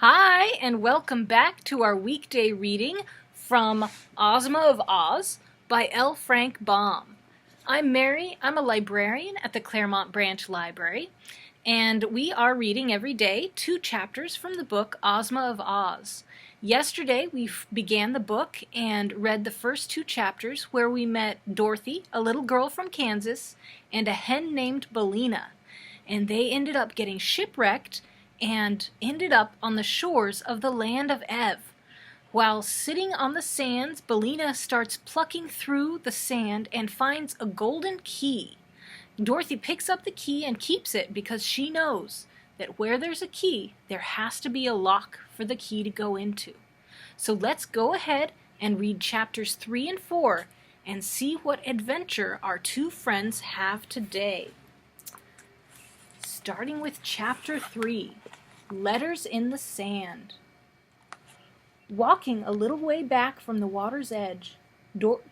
Hi, and welcome back to our weekday reading from Ozma of Oz by L. Frank Baum. I'm Mary. I'm a librarian at the Claremont Branch Library, and we are reading every day 2 chapters from the book Ozma of Oz. Yesterday we began the book and read the first 2 chapters where we met Dorothy, a little girl from Kansas, and a hen named Billina, and they ended up getting shipwrecked and ended up on the shores of the land of Ev. While sitting on the sands, Billina starts plucking through the sand and finds a golden key. Dorothy picks up the key and keeps it because she knows that where there's a key, there has to be a lock for the key to go into. So let's go ahead and read chapters 3 and 4 and see what adventure our 2 friends have today. Starting with chapter 3. Letters in the Sand. Walking a little way back from the water's edge,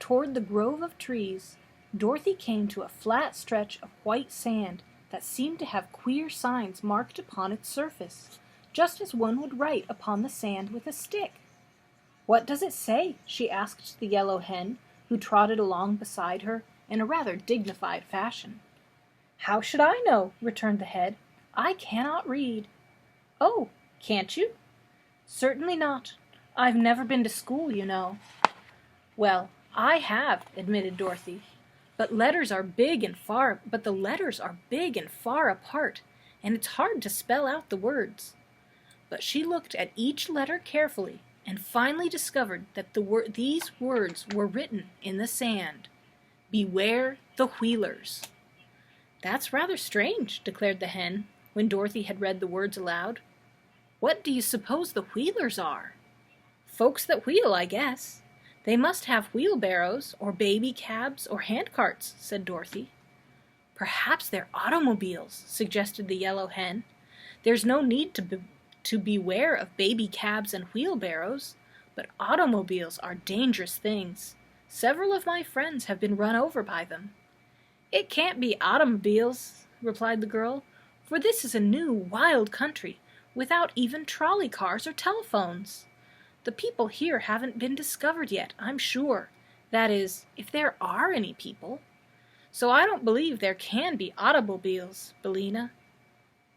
toward the grove of trees, Dorothy came to a flat stretch of white sand that seemed to have queer signs marked upon its surface, just as one would write upon the sand with a stick. "What does it say?" she asked the yellow hen, who trotted along beside her in a rather dignified fashion. "How should I know?" returned the hen. "I cannot read." "Oh, can't you?" "Certainly not. I've never been to school, you know." "Well, I have," admitted Dorothy. But the letters are big and far apart, and it's hard to spell out the words." But she looked at each letter carefully and finally discovered that these words were written in the sand. "Beware the Wheelers." "That's rather strange," declared the hen, when Dorothy had read the words aloud. "What do you suppose the Wheelers are?" "Folks that wheel, I guess. They must have wheelbarrows, or baby cabs, or handcarts," said Dorothy. "Perhaps they're automobiles," suggested the yellow hen. "There's no need to beware of baby cabs and wheelbarrows, but automobiles are dangerous things. Several of my friends have been run over by them." "It can't be automobiles," replied the girl, "for this is a new, wild country, without even trolley cars or telephones. The people here haven't been discovered yet, I'm sure. That is, if there are any people. So I don't believe there can be automobiles, Billina."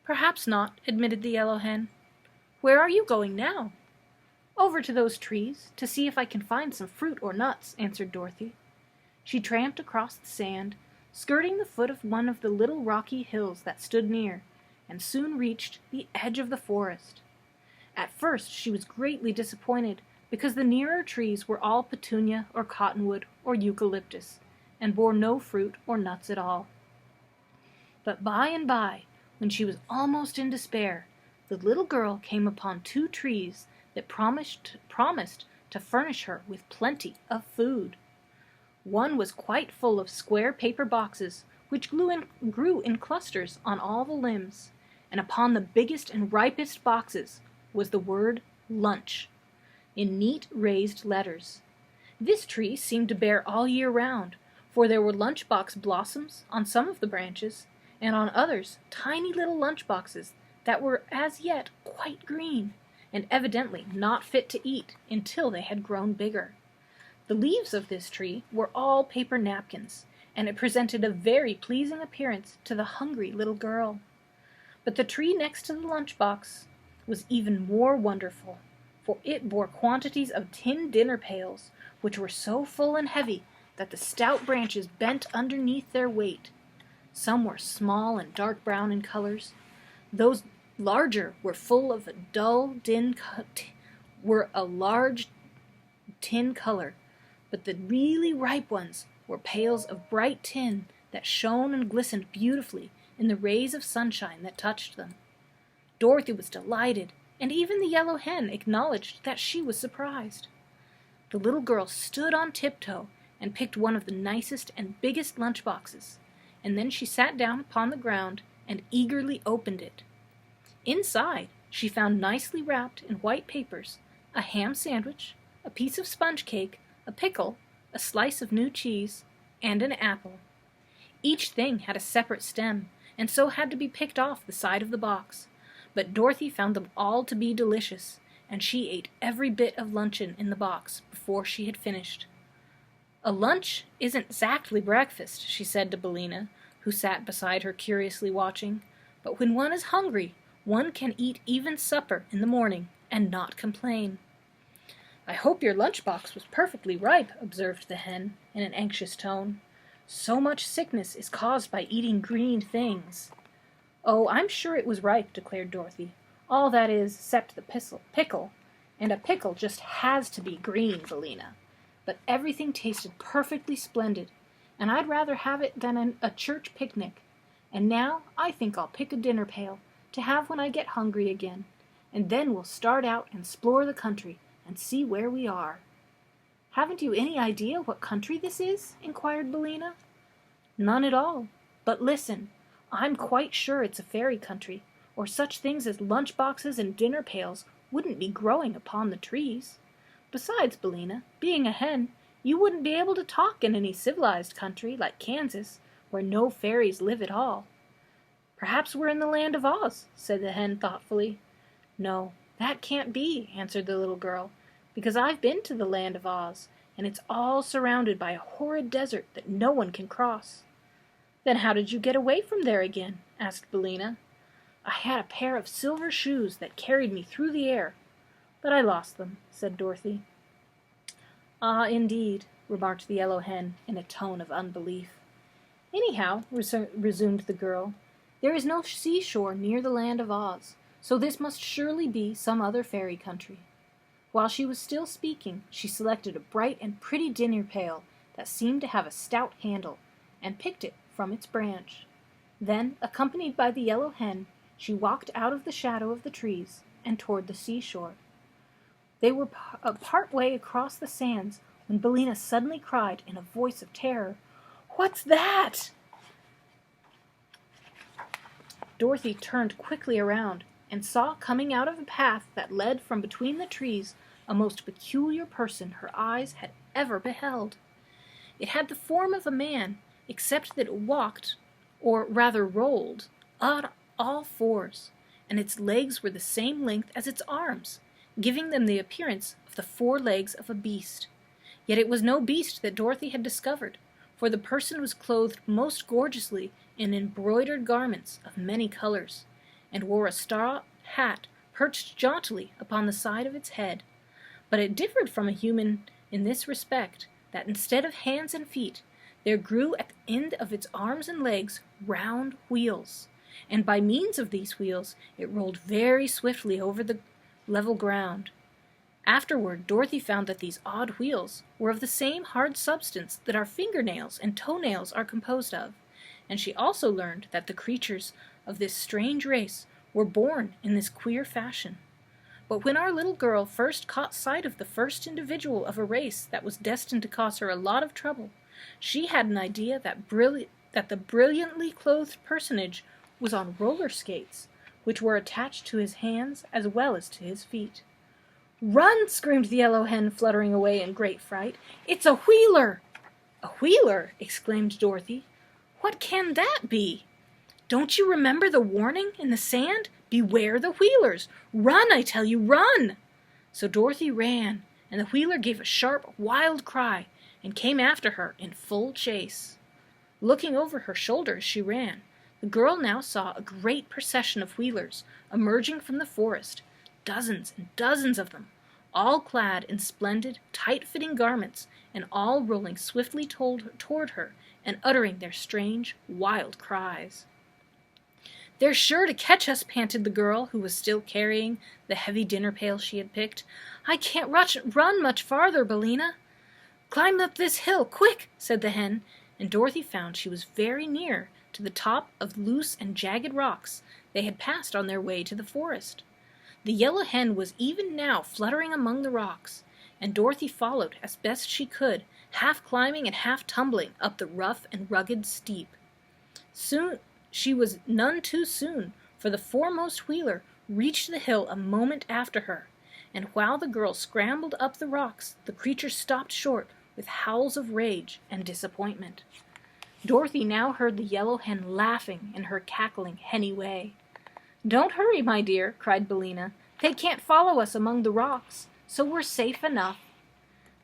"Perhaps not," admitted the yellow hen. "Where are you going now?" "Over to those trees, to see if I can find some fruit or nuts," answered Dorothy. She tramped across the sand, skirting the foot of one of the little rocky hills that stood near, and soon reached the edge of the forest. At first she was greatly disappointed because the nearer trees were all petunia or cottonwood or eucalyptus, and bore no fruit or nuts at all. But by and by, when she was almost in despair, the little girl came upon 2 trees that promised to furnish her with plenty of food. One was quite full of square paper boxes, which grew in clusters on all the limbs, and upon the biggest and ripest boxes was the word lunch, in neat raised letters. This tree seemed to bear all year round, for there were lunchbox blossoms on some of the branches, and on others tiny little lunchboxes that were as yet quite green, and evidently not fit to eat until they had grown bigger. The leaves of this tree were all paper napkins, and it presented a very pleasing appearance to the hungry little girl. But the tree next to the lunchbox was even more wonderful, for it bore quantities of tin dinner pails, which were so full and heavy that the stout branches bent underneath their weight. Some were small and dark brown in colors. Those larger were full of a large tin color, but the really ripe ones were pails of bright tin that shone and glistened beautifully in the rays of sunshine that touched them. Dorothy was delighted, and even the yellow hen acknowledged that she was surprised. The little girl stood on tiptoe and picked one of the nicest and biggest lunchboxes, and then she sat down upon the ground and eagerly opened it. Inside, she found nicely wrapped in white papers a ham sandwich, a piece of sponge cake, a pickle, a slice of new cheese, and an apple. Each thing had a separate stem, and so had to be picked off the side of the box. but Dorothy found them all to be delicious, and she ate every bit of luncheon in the box before she had finished. "A lunch isn't exactly breakfast," she said to Billina, who sat beside her curiously watching, "but when one is hungry, one can eat even supper in the morning and not complain." "I hope your lunchbox was perfectly ripe," observed the hen, in an anxious tone. "So much sickness is caused by eating green things." "Oh, I'm sure it was ripe," declared Dorothy. "All that is, except the pickle, and a pickle just has to be green, Billina. But everything tasted perfectly splendid, and I'd rather have it than a church picnic. And now I think I'll pick a dinner pail to have when I get hungry again, and then we'll start out and explore the country and see where we are." "Haven't you any idea what country this is?" inquired Billina. "None at all. But listen, I'm quite sure it's a fairy country, or such things as lunch boxes and dinner pails wouldn't be growing upon the trees. Besides, Billina, being a hen, you wouldn't be able to talk in any civilized country like Kansas, where no fairies live at all." "Perhaps we're in the land of Oz," said the hen thoughtfully. "No, that can't be," answered the little girl, "because I've been to the land of Oz, and it's all surrounded by a horrid desert that no one can cross." "Then how did you get away from there again?" asked Billina. "I had a pair of silver shoes that carried me through the air, but I lost them," said Dorothy. "Ah, indeed," remarked the yellow hen in a tone of unbelief. "Anyhow," resumed the girl, "there is no seashore near the land of Oz, so this must surely be some other fairy country." While she was still speaking, she selected a bright and pretty dinner pail that seemed to have a stout handle, and picked it from its branch. Then, accompanied by the yellow hen, she walked out of the shadow of the trees and toward the seashore. They were part way across the sands when Billina suddenly cried in a voice of terror, "What's that?" Dorothy turned quickly around and saw coming out of a path that led from between the trees a most peculiar person her eyes had ever beheld. It had the form of a man, except that it walked, or rather rolled, on all fours, and its legs were the same length as its arms, giving them the appearance of the four legs of a beast. Yet it was no beast that Dorothy had discovered, for the person was clothed most gorgeously in embroidered garments of many colors, and wore a straw hat perched jauntily upon the side of its head. But it differed from a human in this respect, that instead of hands and feet, there grew at the end of its arms and legs round wheels, and by means of these wheels it rolled very swiftly over the level ground. Afterward, Dorothy found that these odd wheels were of the same hard substance that our fingernails and toenails are composed of, and she also learned that the creatures of this strange race were born in this queer fashion. But when our little girl first caught sight of the first individual of a race that was destined to cause her a lot of trouble, she had an idea that the brilliantly clothed personage was on roller skates, which were attached to his hands as well as to his feet. "Run!" screamed the yellow hen, fluttering away in great fright. "It's a wheeler!" "A wheeler!" exclaimed Dorothy. "What can that be?" "Don't you remember the warning in the sand? Beware the wheelers! Run, I tell you, run!" So Dorothy ran, and the wheeler gave a sharp, wild cry, and came after her in full chase. Looking over her shoulder as she ran, the girl now saw a great procession of wheelers emerging from the forest, dozens and dozens of them, all clad in splendid, tight-fitting garments, and all rolling swiftly toward her and uttering their strange, wild cries. "They're sure to catch us," panted the girl, who was still carrying the heavy dinner pail she had picked. "I can't run much farther, Billina." "Climb up this hill, quick!" said the hen, and Dorothy found she was very near to the top of loose and jagged rocks they had passed on their way to the forest. The yellow hen was even now fluttering among the rocks, and Dorothy followed as best she could, half climbing and half tumbling up the rough and rugged steep. Soon she was none too soon, for the foremost wheeler reached the hill a moment after her, and while the girl scrambled up the rocks, the creature stopped short with howls of rage and disappointment. Dorothy now heard the yellow hen laughing in her cackling, henny way. "Don't hurry, my dear," cried Billina. "They can't follow us among the rocks, so we're safe enough."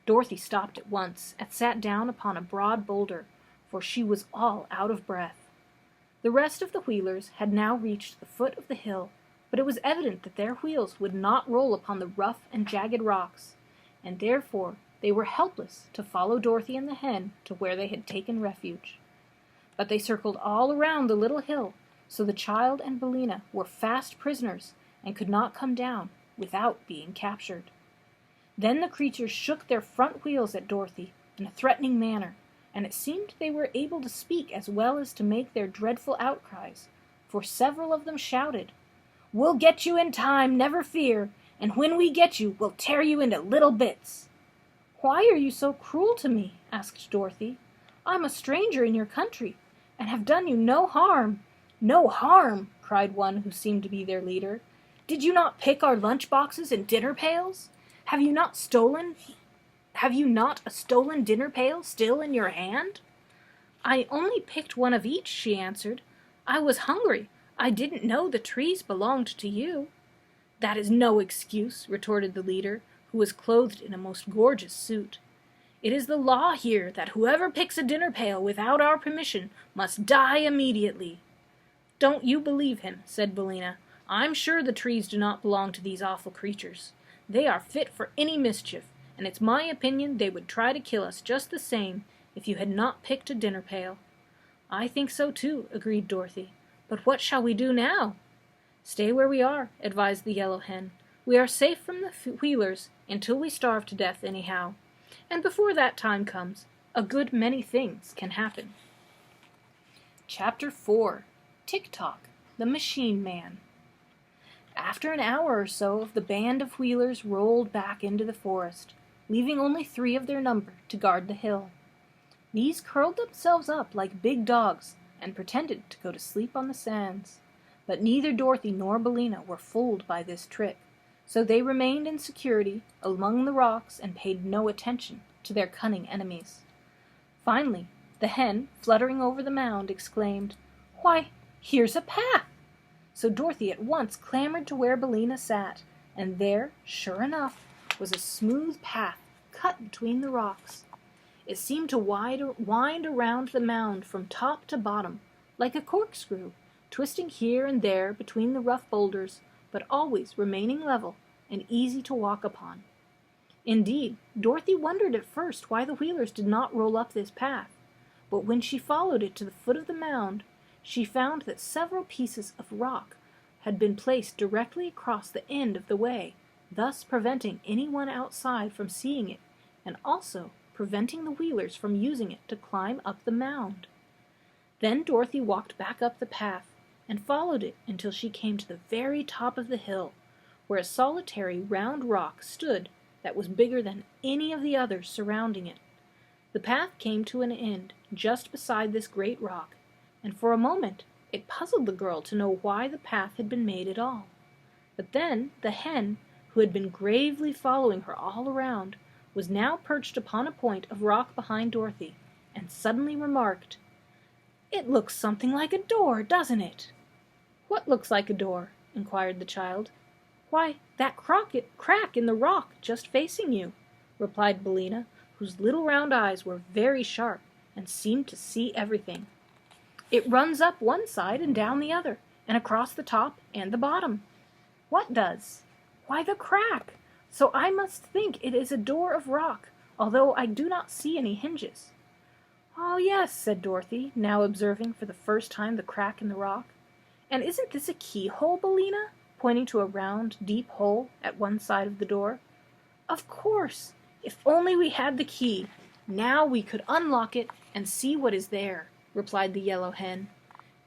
Dorothy stopped at once and sat down upon a broad boulder, for she was all out of breath. The rest of the Wheelers had now reached the foot of the hill, but it was evident that their wheels would not roll upon the rough and jagged rocks, and therefore they were helpless to follow Dorothy and the hen to where they had taken refuge. But they circled all around the little hill, so the child and Billina were fast prisoners and could not come down without being captured. Then the creatures shook their front wheels at Dorothy in a threatening manner, and it seemed they were able to speak as well as to make their dreadful outcries, for several of them shouted, "We'll get you in time, never fear, and when we get you, we'll tear you into little bits." "Why are you so cruel to me?" asked Dorothy. "I'm a stranger in your country, and have done you no harm." "No harm!" cried one who seemed to be their leader. "Did you not pick our lunch boxes and dinner pails? Have you not a stolen dinner pail still in your hand?" "I only picked one of each," she answered. "I was hungry. I didn't know the trees belonged to you." "That is no excuse," retorted the leader, who was clothed in a most gorgeous suit. "It is the law here that whoever picks a dinner pail without our permission must die immediately." "Don't you believe him," said Billina. "I'm sure the trees do not belong to these awful creatures. They are fit for any mischief, and it's my opinion they would try to kill us just the same if you had not picked a dinner pail." "I think so too," agreed Dorothy. "But what shall we do now?" "Stay where we are," advised the yellow hen. "We are safe from the Wheelers until we starve to death anyhow, and before that time comes, a good many things can happen." Chapter 4. Tock, the Machine Man. After an hour or so, the band of Wheelers rolled back into the forest, leaving only 3 of their number to guard the hill. These curled themselves up like big dogs and pretended to go to sleep on the sands, but neither Dorothy nor Billina were fooled by this trick, so they remained in security among the rocks and paid no attention to their cunning enemies. Finally, the hen, fluttering over the mound, exclaimed, "Why, here's a path!" So Dorothy at once clambered to where Billina sat, and there, sure enough, was a smooth path cut between the rocks. It seemed to wind around the mound from top to bottom, like a corkscrew, twisting here and there between the rough boulders, but always remaining level and easy to walk upon. Indeed, Dorothy wondered at first why the Wheelers did not roll up this path, but when she followed it to the foot of the mound, she found that several pieces of rock had been placed directly across the end of the way, thus preventing anyone outside from seeing it, and also preventing the Wheelers from using it to climb up the mound. Then Dorothy walked back up the path, and followed it until she came to the very top of the hill, where a solitary round rock stood that was bigger than any of the others surrounding it. The path came to an end just beside this great rock, and for a moment it puzzled the girl to know why the path had been made at all. But then the hen, who had been gravely following her all around, was now perched upon a point of rock behind Dorothy, and suddenly remarked, "It looks something like a door, doesn't it?" "What looks like a door?" inquired the child. "Why, that crack in the rock just facing you," replied Billina, whose little round eyes were very sharp and seemed to see everything. "It runs up one side and down the other, and across the top and the bottom." "What does?" "Why, the crack. So I must think it is a door of rock, although I do not see any hinges." "Oh, yes," said Dorothy, now observing for the first time the crack in the rock. "And isn't this a keyhole, Billina?" pointing to a round, deep hole at one side of the door. "Of course! If only we had the key! Now we could unlock it and see what is there," replied the yellow hen.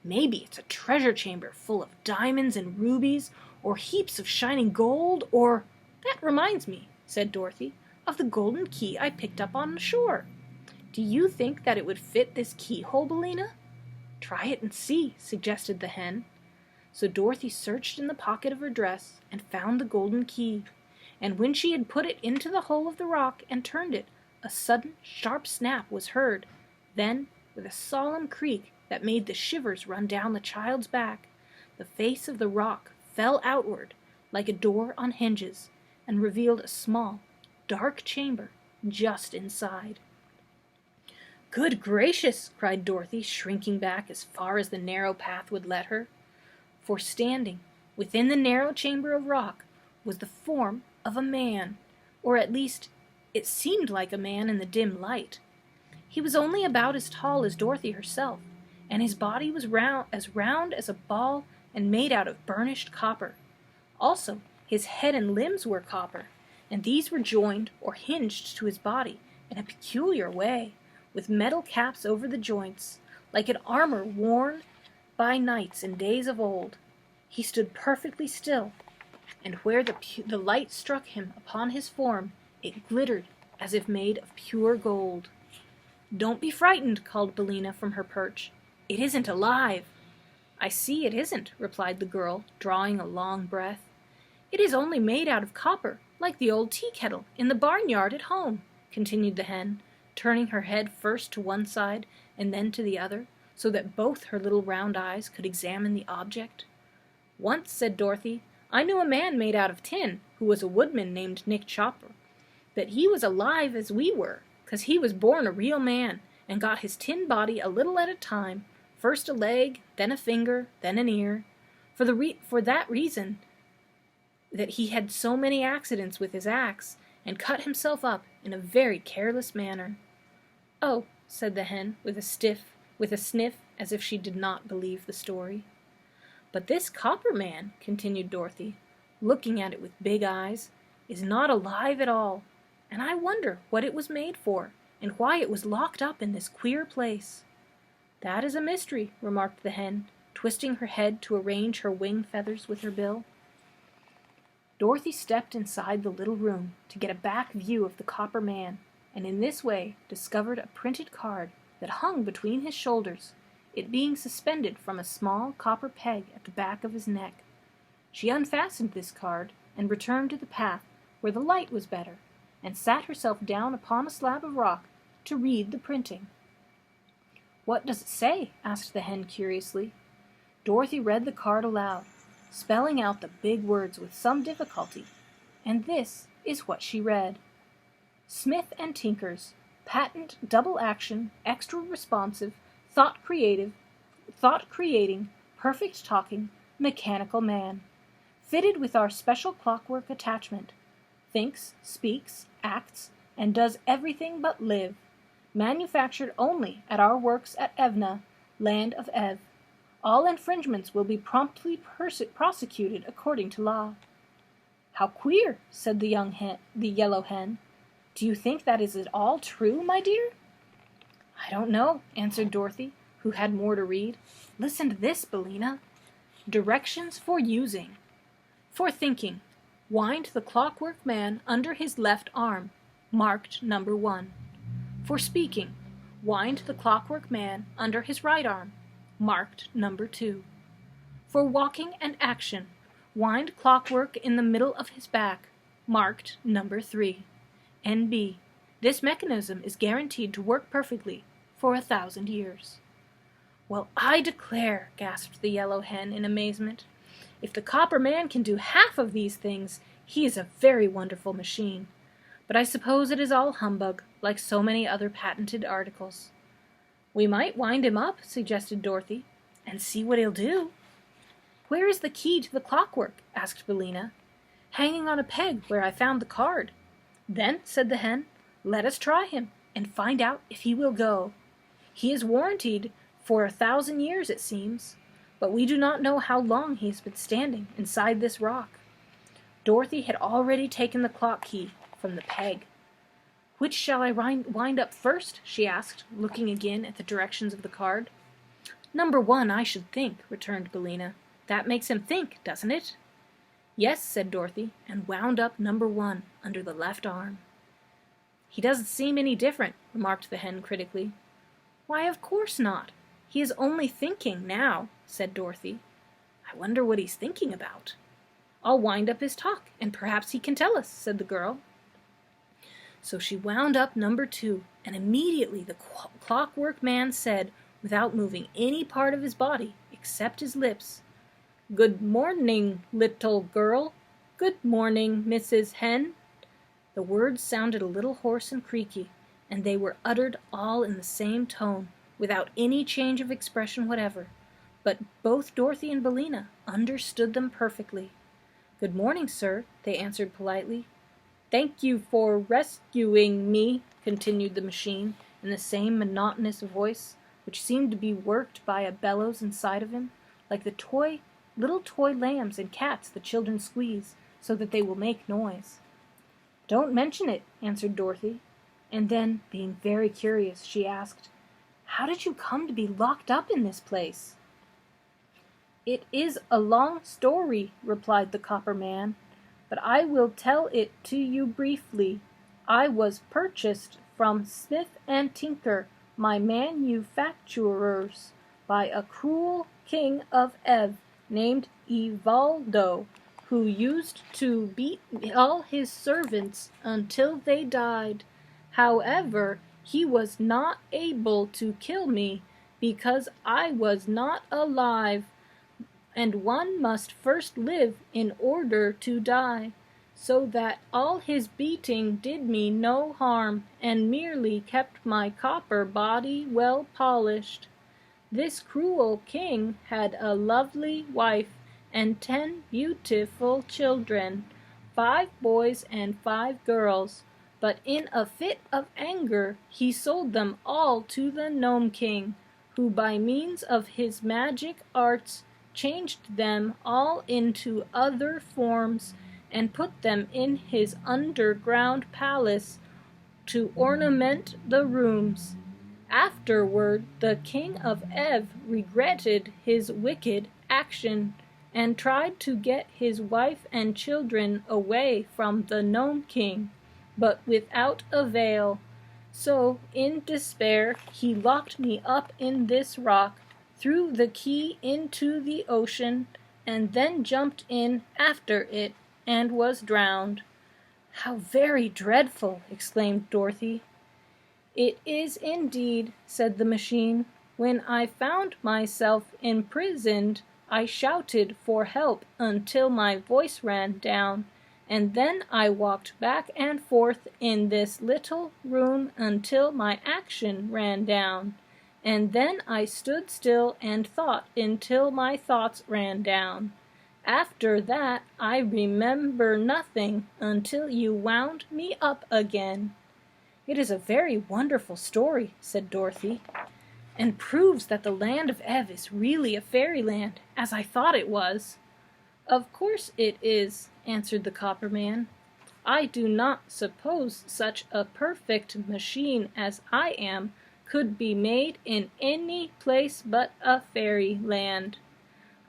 "Maybe it's a treasure chamber full of diamonds and rubies, or heaps of shining gold, or—" "That reminds me," said Dorothy, "of the golden key I picked up on the shore. Do you think that it would fit this keyhole, Billina?" "Try it and see," suggested the hen. So Dorothy searched in the pocket of her dress and found the golden key, and when she had put it into the hole of the rock and turned it, a sudden sharp snap was heard. Then, with a solemn creak that made the shivers run down the child's back, the face of the rock fell outward like a door on hinges and revealed a small, dark chamber just inside. "Good gracious!" cried Dorothy, shrinking back as far as the narrow path would let her. For standing within the narrow chamber of rock was the form of a man, or at least it seemed like a man in the dim light. He was only about as tall as Dorothy herself, and his body was round as a ball and made out of burnished copper. Also, his head and limbs were copper, and these were joined or hinged to his body in a peculiar way, with metal caps over the joints, like an armor worn by knights in days of old. He stood perfectly still, and where the light struck him upon his form, it glittered as if made of pure gold. "Don't be frightened," called Billina from her perch. "It isn't alive." "I see it isn't," replied the girl, drawing a long breath. "It is only made out of copper, like the old tea kettle in the barnyard at home," continued the hen, turning her head first to one side and then to the other, so that both her little round eyes could examine the object. "Once," said Dorothy, "I knew a man made out of tin, who was a woodman named Nick Chopper. But he was alive as we were, 'cause he was born a real man, and got his tin body a little at a time, first a leg, then a finger, then an ear. For that reason that he had so many accidents with his axe, and cut himself up in a very careless manner." "Oh," said the hen, with a sniff, as if she did not believe the story. "But this copper man," continued Dorothy, looking at it with big eyes, "is not alive at all, and I wonder what it was made for, and why it was locked up in this queer place." "That is a mystery," remarked the hen, twisting her head to arrange her wing feathers with her bill. Dorothy stepped inside the little room to get a back view of the copper man, and in this way discovered a printed card that hung between his shoulders, it being suspended from a small copper peg at the back of his neck. She unfastened this card and returned to the path where the light was better, and sat herself down upon a slab of rock to read the printing. "What does it say?" asked the hen curiously. Dorothy read the card aloud, spelling out the big words with some difficulty, and this is what she read: "Smith and Tinkers, patent double action, extra responsive, thought creating, perfect talking, mechanical man. Fitted with our special clockwork attachment. Thinks, speaks, acts, and does everything but live. Manufactured only at our works at Evna, land of Ev. All infringements will be promptly prosecuted according to law." "How queer," said the yellow hen. "Do you think that is at all true, my dear?" "I don't know," answered Dorothy, who had more to read. "Listen to this, Billina. Directions for using. For thinking, wind the clockwork man under his left arm, marked number 1. For speaking, wind the clockwork man under his right arm, marked number 2. For walking and action, wind clockwork in the middle of his back, marked number 3. N.B. This mechanism is guaranteed to work perfectly for 1,000 years. "Well, I declare," gasped the yellow hen in amazement. "If the copper man can do half of these things, he is a very wonderful machine. But I suppose it is all humbug, like so many other patented articles." "We might wind him up," suggested Dorothy, "and see what he'll do." "Where is the key to the clockwork?" asked Billina. "Hanging on a peg where I found the card." "Then," said the hen, "let us try him, and find out if he will go. He is warranted for 1,000 years, it seems, but we do not know how long he has been standing inside this rock." Dorothy had already taken the clock key from the peg. "Which shall I wind up first?" she asked, looking again at the directions of the card. "Number 1, I should think," returned Billina. "That makes him think, doesn't it?" "Yes," said Dorothy, and wound up number 1 under the left arm. "He doesn't seem any different," remarked the hen critically. "Why, of course not. He is only thinking now," said Dorothy. "I wonder what he's thinking about." "I'll wind up his talk, and perhaps he can tell us," said the girl. So she wound up number 2, and immediately the clockwork man said, without moving any part of his body except his lips, "Good morning, little girl. Good morning, Mrs. Hen." The words sounded a little hoarse and creaky, and they were uttered all in the same tone, without any change of expression whatever, but both Dorothy and Billina understood them perfectly. "Good morning, sir," they answered politely. "Thank you for rescuing me," continued the machine, in the same monotonous voice, which seemed to be worked by a bellows inside of him, like the little toy lambs and cats the children squeeze, so that they will make noise. "Don't mention it," answered Dorothy, and then, being very curious, she asked, "How did you come to be locked up in this place?" "It is a long story," replied the Copper Man, "but I will tell it to you briefly. I was purchased from Smith and Tinker, my manufacturers, by a cruel king of Ev named Evaldo, who used to beat all his servants until they died. However, he was not able to kill me because I was not alive, and one must first live in order to die, so that all his beating did me no harm, and merely kept my copper body well polished. This cruel king had a lovely wife and 10 beautiful children, 5 boys and 5 girls, but in a fit of anger he sold them all to the Gnome King, who by means of his magic arts changed them all into other forms and put them in his underground palace to ornament the rooms. Afterward, the King of Ev regretted his wicked action and tried to get his wife and children away from the Gnome King, but without avail. So, in despair, he locked me up in this rock, threw the key into the ocean, and then jumped in after it and was drowned." "How very dreadful!" exclaimed Dorothy. "It is indeed," said the machine. "When I found myself imprisoned, I shouted for help until my voice ran down, and then I walked back and forth in this little room until my action ran down, and then I stood still and thought until my thoughts ran down. After that I remember nothing until you wound me up again." "It is a very wonderful story," said Dorothy, "and proves that the land of Ev is really a fairyland, as I thought it was." "Of course it is," answered the Copper Man. "I do not suppose such a perfect machine as I am could be made in any place but a fairyland."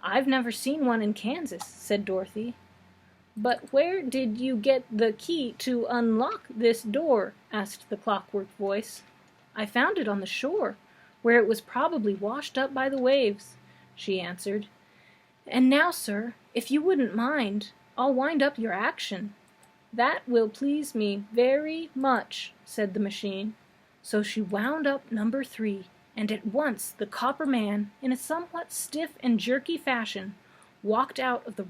"I've never seen one in Kansas," said Dorothy. "But where did you get the key to unlock this door?" asked the Clockwork Voice. "I found it on the shore, where it was probably washed up by the waves," she answered. "And now, sir, if you wouldn't mind, I'll wind up your action." "That will please me very much," said the machine. So she wound up number 3, and at once the Copper Man, in a somewhat stiff and jerky fashion, walked out of the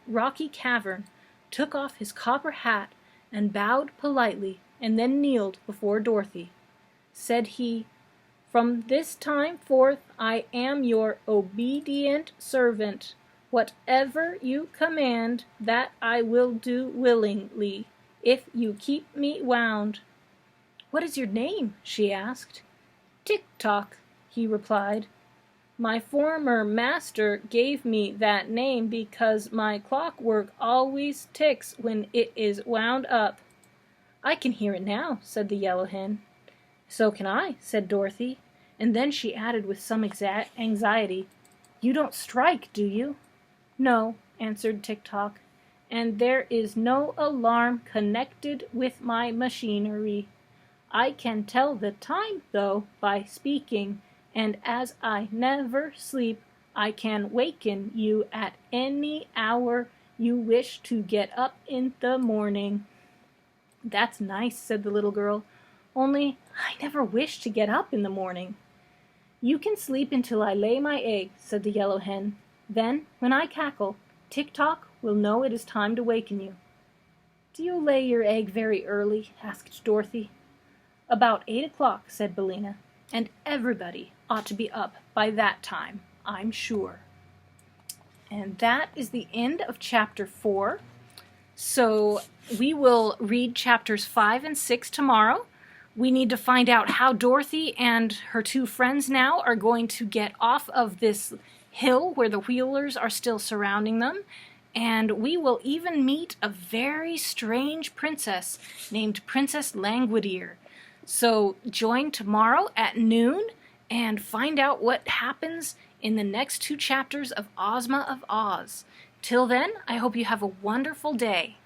rocky cavern, took off his copper hat, and bowed politely, and then kneeled before Dorothy. Said he, "From this time forth I am your obedient servant. Whatever you command, that I will do willingly, if you keep me wound." "What is your name?" she asked. "Tick-Tock," he replied. "My former master gave me that name because my clockwork always ticks when it is wound up." "I can hear it now," said the Yellow Hen. "So can I," said Dorothy, and then she added with some anxiety, "You don't strike, do you?" "No," answered Tick-Tock, "and there is no alarm connected with my machinery. I can tell the time, though, by speaking, and as I never sleep, I can waken you at any hour you wish to get up in the morning." "That's nice," said the little girl, "only I never wish to get up in the morning." "You can sleep until I lay my egg," said the Yellow Hen. Then, when I cackle, Tick-Tock will know it is time to waken you." "Do you lay your egg very early?" asked Dorothy. "About 8 o'clock," said Billina, "and everybody ought to be up by that time, I'm sure." And that is the end of Chapter 4. So we will read Chapters 5 and 6 tomorrow. We need to find out how Dorothy and her two friends now are going to get off of this hill where the Wheelers are still surrounding them. And we will even meet a very strange princess named Princess Languideer. So join tomorrow at noon and find out what happens in the next 2 chapters of Ozma of Oz. Till then, I hope you have a wonderful day.